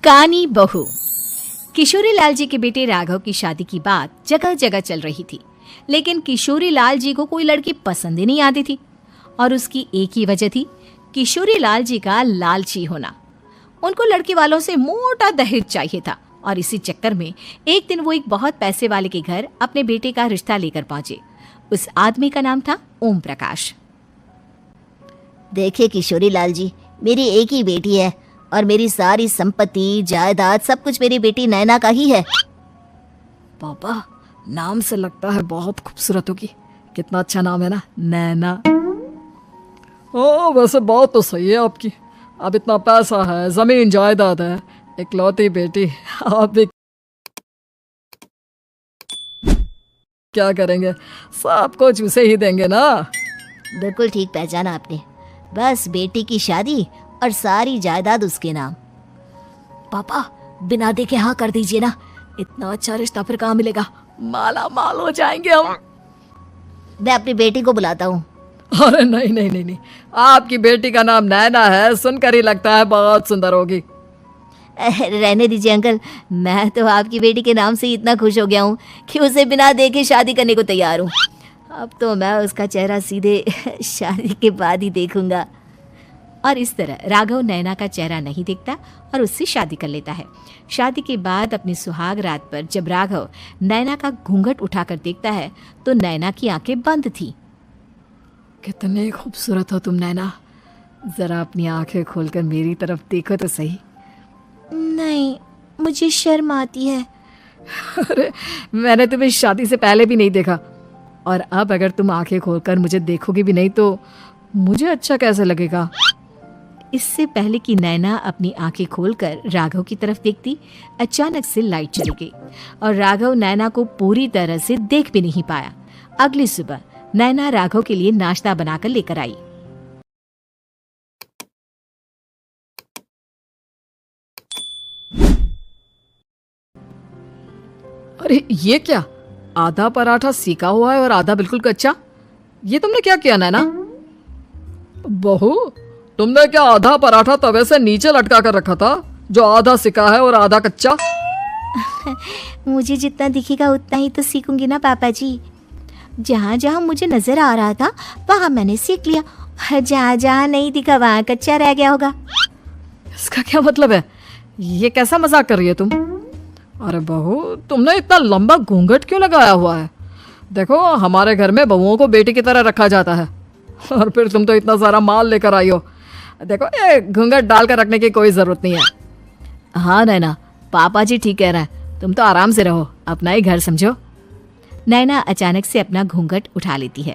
कानी बहू। किशोरी लाल जी के बेटे राघव की शादी की बात जगह जगह चल रही थी, लेकिन किशोरी लाल जी को कोई लड़की पसंद ही नहीं आती थी। और उसकी एक ही वजह थी, किशोरी लाल जी का लालची होना। उनको लड़की वालों से मोटा दहेज चाहिए था और इसी चक्कर में एक दिन वो एक बहुत पैसे वाले के घर अपने बेटे का रिश्ता लेकर पहुंचे। उस आदमी का नाम था ओम प्रकाश। देखिए किशोरी लाल जी, मेरी एक ही बेटी है और मेरी सारी संपत्ति जायदाद सब कुछ मेरी बेटी नैना का ही है। पापा, नाम से लगता है बहुत खूबसूरत होगी। कितना अच्छा नाम है ना, नैना। ओ, वैसे बात तो सही है आपकी। अब इतना पैसा है, जमीन जायदाद है, इकलौती बेटी, आप भी क्या करेंगे? सब कुछ उसे ही देंगे ना। बिल्कुल ठीक पहचाना आपने। बस बेटी की शादी और सारी जायदाद उसके नाम। पापा, बिना देखे हाँ कर दीजिए ना। इतना अच्छा रिश्ता फिर कहाँ मिलेगा? माला माल हो जाएंगे हम। मैं अपनी बेटी को बुलाता हूँ। अरे नहीं नहीं नहीं नहीं, आपकी बेटी का नाम नैना है, सुनकर ही लगता है बहुत सुंदर होगी। रहने दीजिए अंकल, मैं तो आपकी बेटी के नाम से इतना खुश हो गया हूँ कि उसे बिना देखे शादी करने को तैयार हूँ। अब तो मैं उसका चेहरा सीधे शादी के बाद ही देखूंगा। और इस तरह राघव नैना का चेहरा नहीं देखता और उससे शादी कर लेता है। शादी के बाद अपनी सुहाग रात पर जब राघव नैना का घूंघट उठाकर देखता है तो नैना की आंखें बंद थी। कितने खूबसूरत हो तुम नैना, जरा अपनी आंखें खोलकर मेरी तरफ देखो तो सही। नहीं, मुझे शर्म आती है। अरे, मैंने तुम्हें शादी से पहले भी नहीं देखा, और अब अगर तुम आंखें खोलकर मुझे देखोगी भी नहीं तो मुझे अच्छा कैसे लगेगा? इससे पहले कि नैना अपनी आंखें खोलकर राघव की तरफ देखती, अचानक से लाइट चली गई और राघव नैना को पूरी तरह से देख भी नहीं पाया। अगली सुबह नैना राघव के लिए नाश्ता बनाकर लेकर आई। अरे ये क्या, आधा पराठा सेका हुआ है और आधा बिल्कुल कच्चा। ये तुमने क्या किया नैना? बहू, तुमने क्या आधा पराठा तवे से नीचे लटका कर रखा था, जो आधा सिका है और आधा कच्चा? मुझे जितना दिखेगा उतना ही तो सीखूंगी ना पापा जी। जहाँ जहाँ मुझे नजर आ रहा था वहाँ मैंने सीख लिया, जहाँ जहाँ नहीं दिखा वहाँ कच्चा रह गया होगा। इसका क्या मतलब है? ये कैसा मजाक कर रही है तुम? अरे बहू, तुमने इतना लंबा घूंघट क्यों लगाया हुआ है? देखो, हमारे घर में बहुओं को बेटी की तरह रखा जाता है, और फिर तुम तो इतना सारा माल लेकर आई हो। देखो, ये घूंघट डालकर रखने की कोई जरूरत नहीं है। हाँ नैना, पापा जी ठीक कह रहे हैं, तुम तो आराम से रहो, अपना ही घर समझो। नैना अचानक से अपना घूंघट उठा लेती है।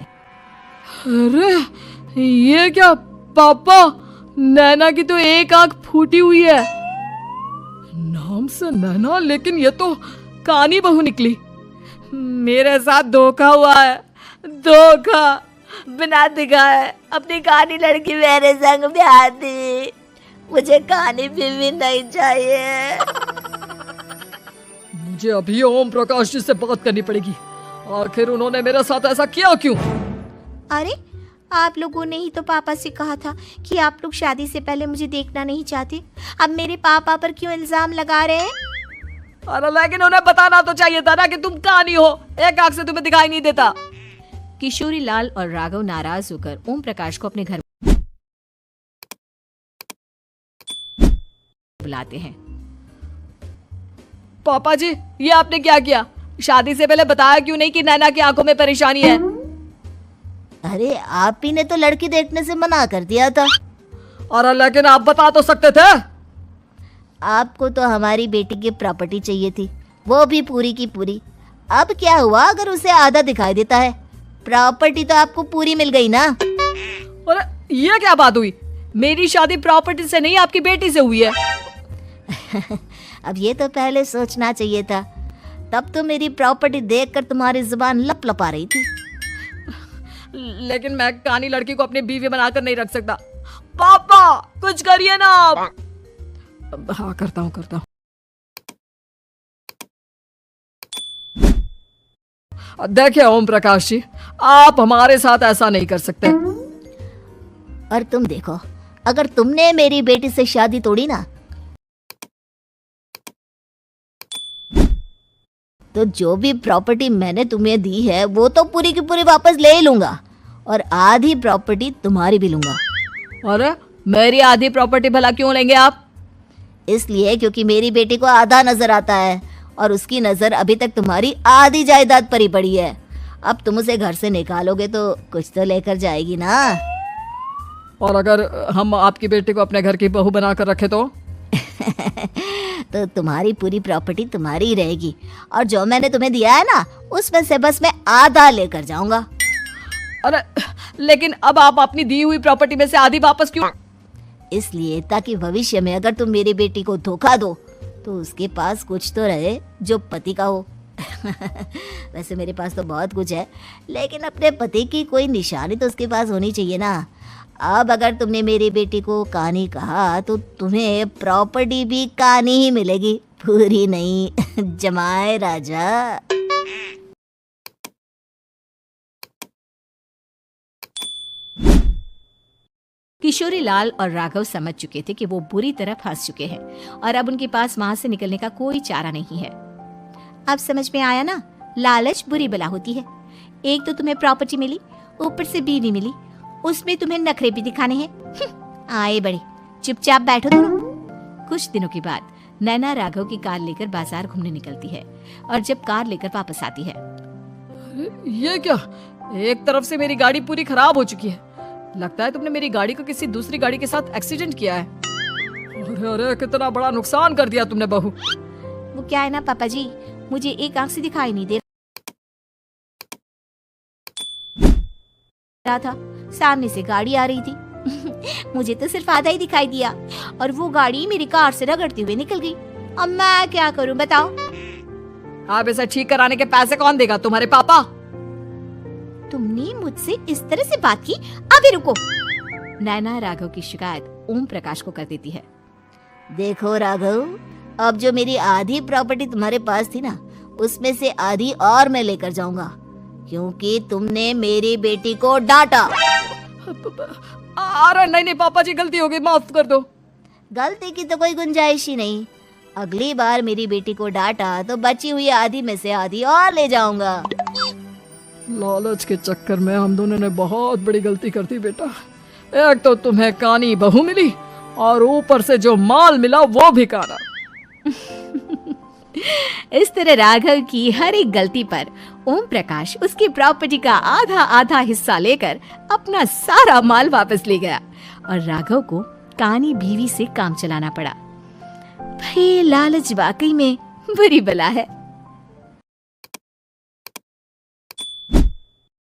अरे ये क्या पापा, नैना की तो एक आंख फूटी हुई है। नाम से नैना, लेकिन ये तो कानी बहू निकली। मेरे साथ धोखा हुआ है, धोखा। बिना दिखाए अपनी कहानी लड़की मेरे संग ब्याह दी। मुझे कहानी भी नहीं चाहिए। मुझे अभी ओम प्रकाश जी से बात करनी पड़ेगी। आखिर उन्होंने मेरे साथ ऐसा किया क्यों? अरे, आप लोगों ने ही तो पापा से कहा था कि आप लोग शादी से पहले मुझे देखना नहीं चाहते। अब मेरे पापा पर क्यों इल्जाम लगा रहे हैं? अरे लेकिन उन्हें बताना तो चाहिए था ना कि तुम कहानी हो, एक आंख से तुम्हें दिखाई नहीं देता। किशोरी लाल और राघव नाराज होकर ओम प्रकाश को अपने घर बुलाते हैं। पापा जी, ये आपने क्या किया? शादी से पहले बताया क्यों नहीं कि नैना की आंखों में परेशानी है? अरे, आप ही ने तो लड़की देखने से मना कर दिया था। अरे लेकिन आप बता तो सकते थे। आपको तो हमारी बेटी की प्रॉपर्टी चाहिए थी, वो भी पूरी की पूरी। अब क्या हुआ अगर उसे आधा दिखाई देता है? प्रॉपर्टी तो आपको पूरी मिल गई ना। अरे ये क्या बात हुई? मेरी शादी प्रॉपर्टी से नहीं, आपकी बेटी से हुई है। अब ये तो पहले सोचना चाहिए था। तब तो मेरी प्रॉपर्टी देखकर तुम्हारी जुबान लप लपा रही थी। लेकिन मैं कानी लड़की को अपनी बीवी बनाकर नहीं रख सकता। पापा, कुछ करिए ना आप। हाँ, करता हूँ। देखिए ओम प्रकाश जी, आप हमारे साथ ऐसा नहीं कर सकते। और तुम देखो, अगर तुमने मेरी बेटी से शादी तोड़ी ना तो जो भी प्रॉपर्टी मैंने तुम्हें दी है वो तो पूरी की पूरी वापस ले ही लूंगा, और आधी प्रॉपर्टी तुम्हारी भी लूंगा। अरे मेरी आधी प्रॉपर्टी भला क्यों लेंगे आप? इसलिए क्योंकि मेरी बेटी को आधा नजर आता है और उसकी नजर अभी तक तुम्हारी आधी जायदाद पर ही पड़ी है। अब तुम उसे घर से निकालोगे तो कुछ तो लेकर जाएगी ना। और अगर हम आपकी बेटी को अपने घर की बहू बनाकर रखे तो? तो तुम्हारी पूरी प्रॉपर्टी तुम्हारी ही रहेगी, और जो मैंने तुम्हें दिया है ना उसमें से बस मैं आधा लेकर जाऊंगा। अरे लेकिन अब आप अपनी दी हुई प्रॉपर्टी में से आधी वापस क्यों? इसलिए ताकि भविष्य में अगर तुम मेरी बेटी को धोखा दो तो उसके पास कुछ तो रहे जो पति का हो। वैसे मेरे पास तो बहुत कुछ है, लेकिन अपने पति की कोई निशानी तो उसके पास होनी चाहिए ना। अब अगर तुमने मेरी बेटी को कानी कहा तो तुम्हें प्रॉपर्टी भी कानी ही मिलेगी, पूरी नहीं। जमाए राजा। किशोरी लाल और राघव समझ चुके थे कि वो बुरी तरह फंस चुके हैं और अब उनके पास वहां से निकलने का कोई चारा नहीं है। अब समझ में आया ना, लालच बुरी बला होती है। एक तो तुम्हें प्रॉपर्टी मिली, ऊपर से बीवी मिली, उसमें तुम्हें नखरे भी दिखाने हैं। आए बड़े, चुपचाप बैठो दोनों। कुछ दिनों के बाद नैना राघव की कार लेकर बाजार घूमने निकलती है और जब कार लेकर वापस आती है, ये क्या? एक तरफ से मेरी गाड़ी पूरी खराब हो चुकी है। लगता है तुमने मेरी गाड़ी को किसी दूसरी गाड़ी के साथ एक्सीडेंट किया है। अरे अरे कितना बड़ा नुकसान कर दिया तुमने बहू। वो क्या है ना पापा जी, मुझे एक आंख से दिखाई नहीं दे रहा था, सामने से गाड़ी आ रही थी। मुझे तो सिर्फ आधा ही दिखाई दिया और वो गाड़ी मेरी कार से रगड़ते हुए निकल गई। अब मैं क्या करूं बताओ? आप इसे ठीक कराने के पैसे कौन देगा? तुम्हारे पापा? तुमने मुझसे इस तरह से बात की? अभी रुको। नैना राघव की शिकायत ओम प्रकाश को कर देती है। देखो राघव, अब जो मेरी आधी प्रॉपर्टी तुम्हारे पास थी ना उसमें से आधी और मैं लेकर जाऊंगा, क्योंकि तुमने मेरी बेटी को डांटा। अरे नहीं पापा जी, गलती हो गई, माफ कर दो। गलती की तो कोई गुंजाइश ही नहीं। अगली बार मेरी बेटी को डांटा तो बची हुई आधी में से आधी और ले जाऊंगा। लालच के चक्कर में हम दोनों ने बहुत बड़ी गलती कर दी बेटा। एक तो तुम्हें कानी बहू मिली और ऊपर से जो माल मिला वो भी काना। इस तरह राघव की हर एक गलती पर ओम प्रकाश उसकी प्रॉपर्टी का आधा आधा हिस्सा लेकर अपना सारा माल वापस ले गया और राघव को कानी बीवी से काम चलाना पड़ा। भाई लालच वाकई में बुरी बला है।